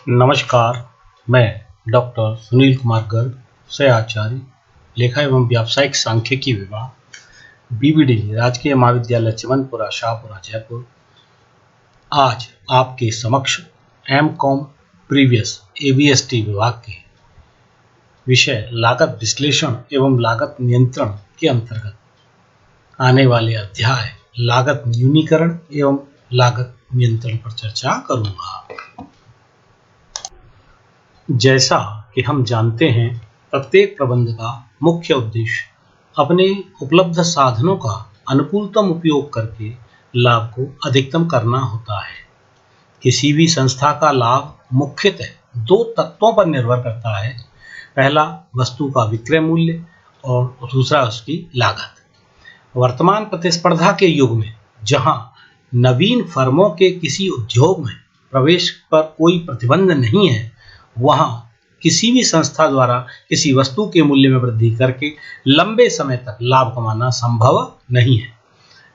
नमस्कार। मैं डॉक्टर सुनील कुमार गर्ग, सहआचार्य, लेखा एवं व्यावसायिक सांख्यिकी विभाग, बीबीडी, राजकीय महाविद्यालय चिमनपुरा, शाहपुरा, जयपुर। आज आपके समक्ष एमकॉम प्रीवियस एबीएसटी विभाग के विषय लागत विश्लेषण एवं लागत नियंत्रण के अंतर्गत आने वाले अध्याय लागत न्यूनीकरण एवं लागत नियंत्रण पर चर्चा करूंगा। जैसा कि हम जानते हैं, प्रत्येक प्रबंध का मुख्य उद्देश्य अपने उपलब्ध साधनों का अनुकूलतम उपयोग करके लाभ को अधिकतम करना होता है। किसी भी संस्था का लाभ मुख्यतः दो तत्वों पर निर्भर करता है। पहला, वस्तु का विक्रय मूल्य और दूसरा उसकी लागत। वर्तमान प्रतिस्पर्धा के युग में जहां नवीन फर्मों के किसी उद्योग में प्रवेश पर कोई प्रतिबंध नहीं है, वहां किसी भी संस्था द्वारा किसी वस्तु के मूल्य में वृद्धि करके लंबे समय तक लाभ कमाना संभव नहीं है।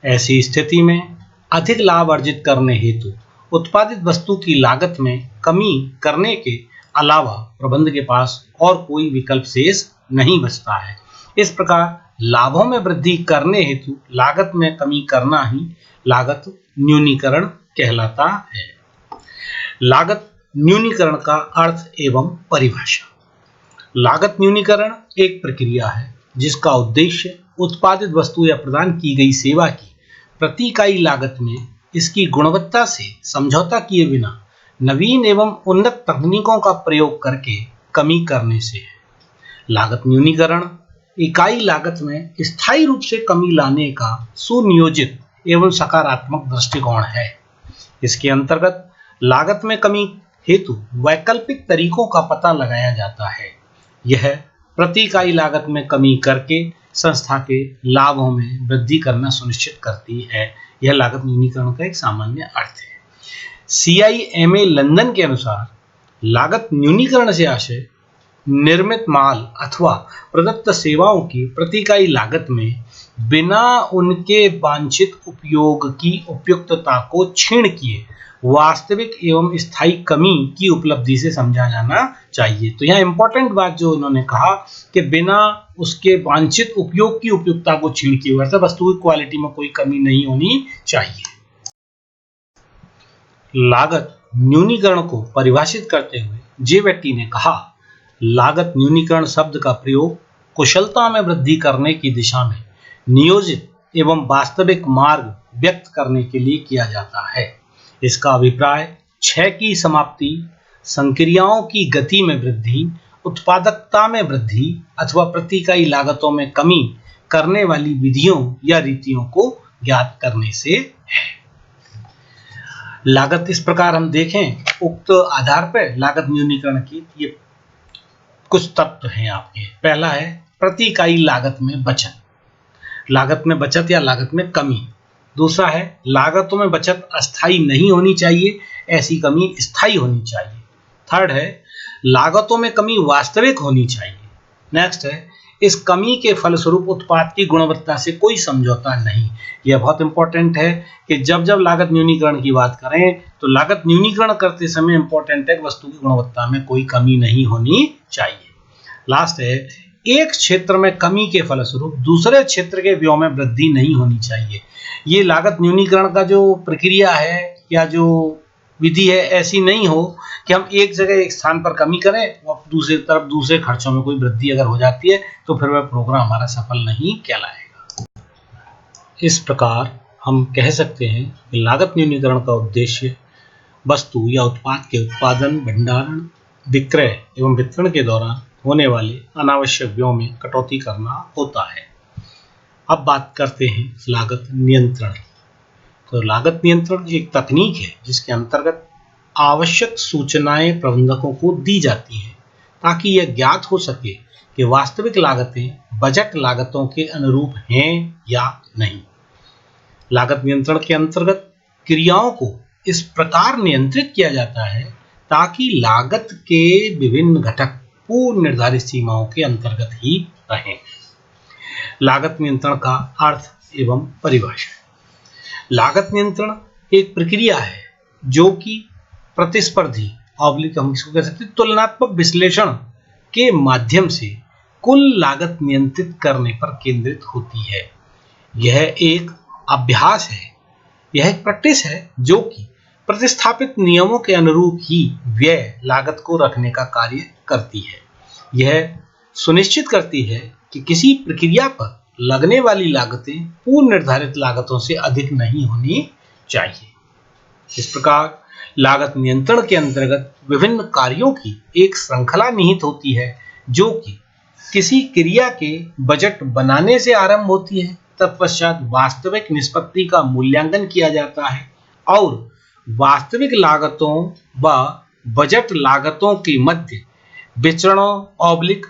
ऐसी स्थिति में अधिक लाभ अर्जित करने हेतु उत्पादित वस्तु की लागत में कमी करने के अलावा प्रबंध के पास और कोई विकल्प शेष नहीं बचता है। इस प्रकार लाभों में वृद्धि करने हेतु लागत में कमी करना ही लागत न्यूनीकरण कहलाता है। लागत न्यूनीकरण का अर्थ एवं परिभाषा। लागत न्यूनीकरण एक प्रक्रिया है जिसका उद्देश्य उत्पादित वस्तु या प्रदान की गई सेवा की प्रति इकाई लागत में इसकी गुणवत्ता से समझौता किए बिना नवीन एवं उन्नत तकनीकों का प्रयोग करके कमी करने से है। लागत न्यूनीकरण इकाई लागत में स्थायी रूप से कमी लाने का सुनियोजित एवं सकारात्मक दृष्टिकोण है। इसके अंतर्गत लागत में कमी हेतु वैकल्पिक तरीकों का पता लगाया जाता है। यह प्रति इकाई लागत में कमी करके संस्था के लाभों में वृद्धि करना सुनिश्चित करती है। यह लागत न्यूनीकरण का एक सामान्य अर्थ है। CIMA लंदन के अनुसार लागत न्यूनीकरण से आशय निर्मित माल अथवा प्रदत्त सेवाओं की प्रति इकाई लागत में बिना उनके वांछित उपयोग की उपयुक्तता को क्षीण किए वास्तविक एवं स्थायी कमी की उपलब्धि से समझा जाना चाहिए। तो यहाँ इंपॉर्टेंट बात जो इन्होंने कहा कि बिना उसके वांछित उपयोग की उपयुक्तता को क्षीण किए, अर्थात वस्तु की क्वालिटी में कोई कमी नहीं होनी चाहिए। लागत न्यूनीकरण को परिभाषित करते हुए जेवेटी ने कहा, लागत न्यूनीकरण शब्द का प्रयोग कुशलता में वृद्धि करने की दिशा में नियोजित एवं वास्तविक मार्ग व्यक्त करने के लिए किया जाता है। इसका अभिप्राय क्षय की समाप्ति, संक्रियाओं की गति में वृद्धि, उत्पादकता में वृद्धि अथवा प्रति इकाई लागतों में कमी करने वाली विधियों या रीतियों को ज्ञात करने से है। लागत इस प्रकार हम देखें, उक्त आधार पर लागत न्यूनीकरण की ये कुछ तत्व हैं आपके। पहला है प्रति इकाई लागत में बचत, लागत में बचत या लागत में कमी। दूसरा है लागतों में बचत अस्थायी नहीं होनी चाहिए, ऐसी कमी स्थायी होनी चाहिए। थर्ड है लागतों में कमी वास्तविक होनी चाहिए। नेक्स्ट है इस कमी के फलस्वरूप उत्पाद की गुणवत्ता से कोई समझौता नहीं। यह बहुत इंपॉर्टेंट है कि जब जब लागत न्यूनीकरण की बात करें तो लागत न्यूनीकरण करते समय इंपॉर्टेंट है कि वस्तु की गुणवत्ता में कोई कमी नहीं होनी चाहिए। लास्ट है एक क्षेत्र में कमी के फलस्वरूप दूसरे क्षेत्र के व्यय में वृद्धि नहीं होनी चाहिए। ये लागत न्यूनीकरण का जो प्रक्रिया है या जो विधि है, ऐसी नहीं हो कि हम एक जगह एक स्थान पर कमी करें और दूसरी तरफ दूसरे खर्चों में कोई वृद्धि अगर हो जाती है तो फिर वह प्रोग्राम हमारा सफल नहीं कहलाएगा। इस प्रकार हम कह सकते हैं कि लागत न्यूनीकरण का उद्देश्य वस्तु या उत्पाद के उत्पादन, भंडारण, विक्रय एवं वितरण के दौरान होने वाले अनावश्यक व्ययों में कटौती करना होता है। अब बात करते हैं लागत नियंत्रण। तो लागत नियंत्रण एक तकनीक है जिसके अंतर्गत आवश्यक सूचनाएं प्रबंधकों को दी जाती हैं ताकि यह ज्ञात हो सके कि वास्तविक लागतें बजट लागतों के अनुरूप हैं या नहीं। लागत नियंत्रण के अंतर्गत क्रियाओं को इस प्रकार नियंत्रित किया जाता है ताकि लागत के विभिन्न घटक पूर्व निर्धारित सीमाओं के अंतर्गत ही रहें। लागत नियंत्रण का अर्थ एवं परिभाषा। लागत नियंत्रण एक प्रक्रिया है जो कि प्रतिस्पर्धी ऑब्लिक हम इसको कह सकते हैं तुलनात्मक विश्लेषण के माध्यम से कुल लागत नियंत्रित करने पर केंद्रित होती है। यह एक अभ्यास है, यह एक प्रैक्टिस है जो कि प्रतिस्थापित नियमों के अनुरूप ही व्यय लागत को रखने का कार्य करती है। यह सुनिश्चित करती है कि किसी प्रक्रिया पर लगने वाली लागतें पूर्व निर्धारित लागतों से अधिक नहीं होनी चाहिए। इस प्रकार लागत नियंत्रण के अंतर्गत विभिन्न कार्यों की एक श्रृंखला निहित होती है जो कि किसी क्रिया के बजट बनाने से आरंभ होती है। तत्पश्चात वास्तविक निष्पत्ति का मूल्यांकन किया जाता है और वास्तविक लागतों व बजट लागतों के मध्य विचरणों ऑब्लिक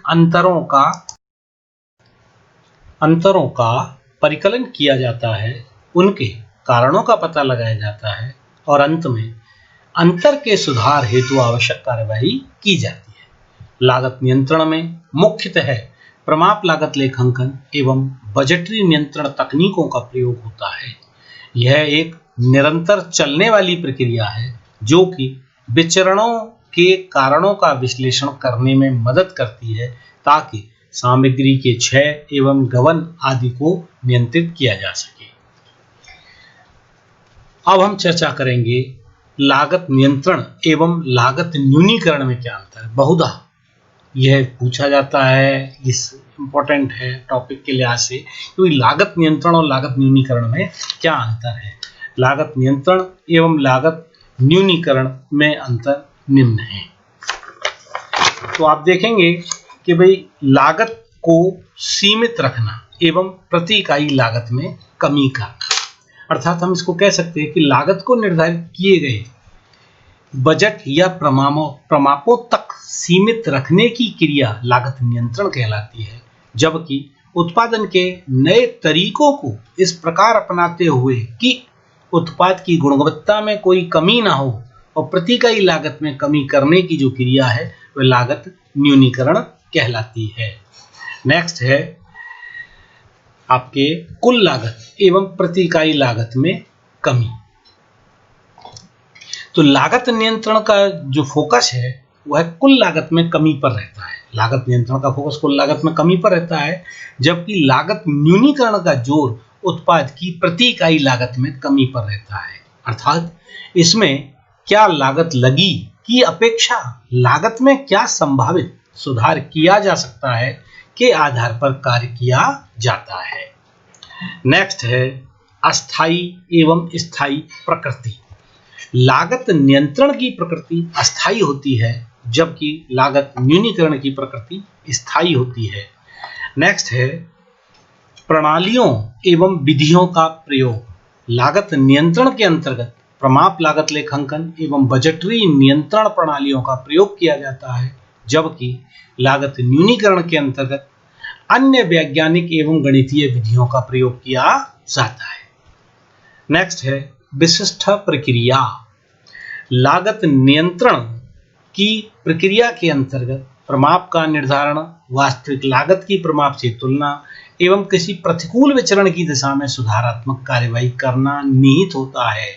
अंतरों का परिकलन किया जाता है, उनके कारणों का पता लगाया जाता है और अंत में अंतर के सुधार हेतु आवश्यक कार्यवाही की जाती है। लागत नियंत्रण में मुख्यतः प्रमाप लागत लेखांकन एवं बजटरी नियंत्रण तकनीकों का प्रयोग होता है। यह एक निरंतर चलने वाली प्रक्रिया है जो कि विचरणों के कारणों का विश्लेषण करने में मदद करती है ताकि सामग्री के क्षय एवं गबन आदि को नियंत्रित किया जा सके। अब हम चर्चा करेंगे लागत नियंत्रण एवं लागत न्यूनीकरण में क्या अंतर है। बहुधा यह पूछा जाता है, इस इम्पोर्टेंट है टॉपिक के लिहाज से, क्योंकि लागत नियंत्रण और लागत न्यूनीकरण में क्या अंतर है। लागत नियंत्रण एवं लागत न्यूनीकरण में अंतर निम्न है। तो आप देखेंगे कि भाई लागत को सीमित रखना एवं प्रति इकाई लागत में कमी करना, अर्थात हम इसको कह सकते हैं कि लागत को निर्धारित किए गए बजट या प्रमापों तक सीमित रखने की क्रिया लागत नियंत्रण कहलाती है, जबकि उत्पादन के नए तरीकों को इस प्रकार अपनाते हुए कि उत्पाद की गुणवत्ता में कोई कमी ना हो और प्रति इकाई लागत में कमी करने की जो क्रिया है वह लागत न्यूनीकरण कहलाती है। नेक्स्ट है आपके कुल लागत एवं प्रति इकाई लागत में कमी। तो लागत नियंत्रण का जो फोकस है वह कुल लागत में कमी पर रहता है। लागत नियंत्रण का फोकस कुल लागत में कमी पर रहता है, जबकि लागत न्यूनीकरण का जोर उत्पाद की प्रति इकाई लागत में कमी पर रहता है। अर्थात इसमें क्या लागत लगी की अपेक्षा लागत में क्या संभावित सुधार किया जा सकता है के आधार पर कार्य किया जाता है। नेक्स्ट है अस्थायी एवं स्थायी प्रकृति। लागत नियंत्रण की प्रकृति अस्थायी होती है, जबकि लागत न्यूनीकरण की प्रकृति स्थायी होती है। नेक्स्ट है प्रणालियों एवं विधियों का प्रयोग। लागत नियंत्रण के अंतर्गत प्रमाप लागत लेखांकन एवं बजटरी नियंत्रण प्रणालियों का प्रयोग किया जाता है, जबकि लागत न्यूनीकरण के अंतर्गत अन्य वैज्ञानिक एवं गणितीय विधियों का प्रयोग किया जाता है। नेक्स्ट है विशिष्ट प्रक्रिया। लागत नियंत्रण की प्रक्रिया के अंतर्गत प्रमाप का निर्धारण, वास्तविक लागत की प्रमाप से तुलना एवं किसी प्रतिकूल विचरण की दिशा में सुधारात्मक कार्यवाही करना निहित होता है,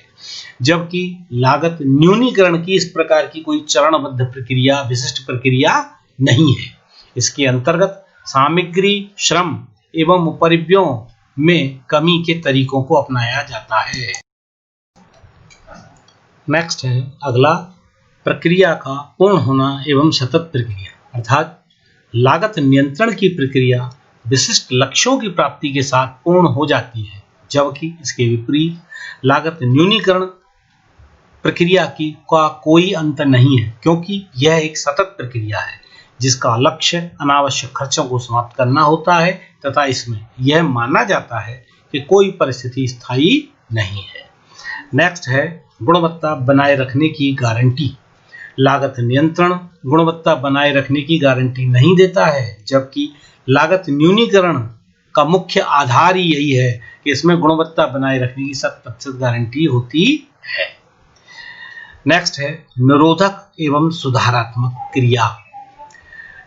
जबकि लागत न्यूनीकरण की इस प्रकार की कोई चरणबद्ध प्रक्रिया, विशिष्ट प्रक्रिया नहीं है। इसके अंतर्गत सामग्री, श्रम एवं उपरिव्ययों में कमी के तरीकों को अपनाया जाता है। नेक्स्ट है अगला प्रक्रिया का पूर्ण होना एवं सतत प्रक्रिया। अर्थात लागत नियंत्रण की प्रक्रिया विशिष्ट लक्ष्यों की प्राप्ति के साथ पूर्ण हो जाती है, जबकि इसके विपरीत लागत न्यूनीकरण प्रक्रिया का कोई अंत नहीं है, क्योंकि यह एक सतत प्रक्रिया है जिसका लक्ष्य अनावश्यक खर्चों को समाप्त करना होता है तथा इसमें यह माना जाता है कि कोई परिस्थिति स्थायी नहीं है। नेक्स्ट है गुणवत्ता बनाए रखने की गारंटी। लागत नियंत्रण गुणवत्ता बनाए रखने की गारंटी नहीं देता है, जबकि लागत न्यूनीकरण का मुख्य आधार ही यही है कि इसमें गुणवत्ता बनाए रखने की 100% गारंटी होती है। नेक्स्ट है निरोधक एवं सुधारात्मक क्रिया।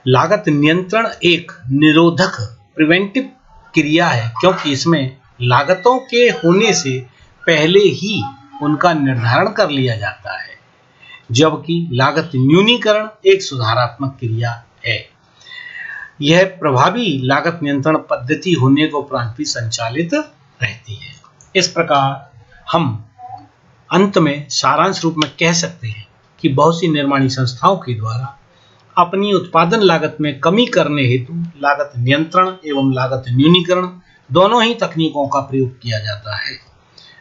लागत नियंत्रण एक निरोधक प्रिवेंटिव क्रिया है, क्योंकि इसमें लागतों के होने से पहले ही उनका निर्धारण कर लिया जाता है, जबकि लागत न्यूनीकरण एक सुधारात्मक क्रिया है। यह प्रभावी लागत नियंत्रण पद्धति होने के उपरांत भी संचालित रहती है। इस प्रकार हम अंत में सारांश रूप में कह सकते हैं कि बहुत सी निर्माणी संस्थाओं के द्वारा अपनी उत्पादन लागत में कमी करने हेतु लागत नियंत्रण एवं लागत न्यूनीकरण दोनों ही तकनीकों का प्रयोग किया जाता है।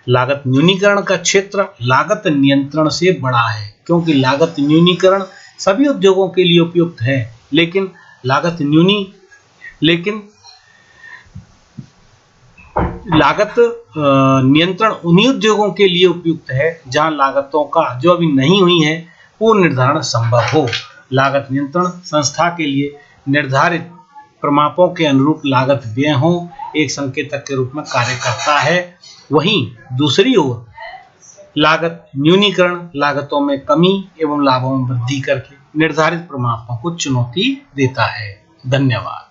लागत न्यूनीकरण का क्षेत्र लागत नियंत्रण से बड़ा है, क्योंकि लागत न्यूनीकरण सभी उद्योगों के लिए उपयुक्त है, लेकिन लागत नियंत्रण उन्हीं उद्योगों के लिए उपयुक्त है जहां लागतों का जो अभी नहीं हुई है वो निर्धारण संभव हो। लागत नियंत्रण संस्था के लिए निर्धारित प्रमापों के अनुरूप लागत व्यय हो एक संकेतक के रूप में कार्य करता है। वहीं दूसरी ओर लागत न्यूनीकरण लागतों में कमी एवं लाभों में वृद्धि करके निर्धारित प्रमापों को चुनौती देता है। धन्यवाद।